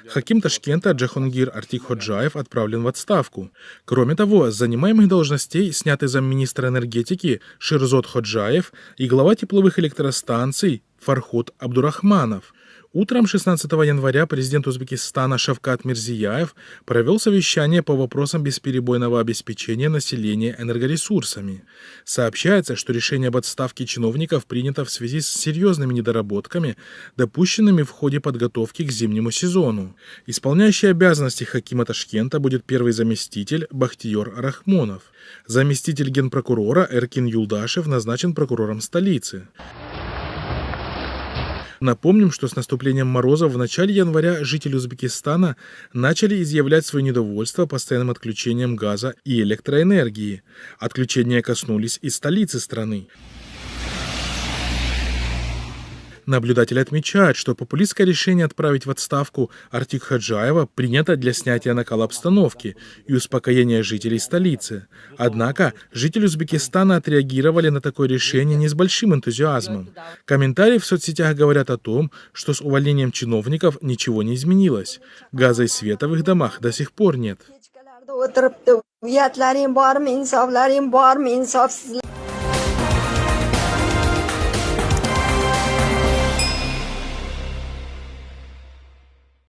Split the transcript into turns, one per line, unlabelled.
Хаким Ташкента Джахонгир Артик-Ходжаев отправлен в отставку. Кроме того, с занимаемых должностей сняты замминистра энергетики Ширзот Ходжаев и глава тепловых электростанций Фархот Абдурахманов. Утром 16 января президент Узбекистана Шавкат Мирзияев провел совещание по вопросам бесперебойного обеспечения населения энергоресурсами. Сообщается, что решение об отставке чиновников принято в связи с серьезными недоработками, допущенными в ходе подготовки к зимнему сезону. Исполняющий обязанности Хакима Ташкента будет первый заместитель Бахтиер Рахмонов. Заместитель генпрокурора Эркин Юлдашев назначен прокурором столицы. Напомним, что с наступлением морозов в начале января жители Узбекистана начали изъявлять свое недовольство постоянным отключением газа и электроэнергии. Отключения коснулись и столицы страны. Наблюдатели отмечают, что популистское решение отправить в отставку Артик-Ходжаева принято для снятия накала обстановки и успокоения жителей столицы. Однако жители Узбекистана отреагировали на такое решение не с большим энтузиазмом. Комментарии в соцсетях говорят о том, что с увольнением чиновников ничего не изменилось. Газа и света в их домах до сих пор нет.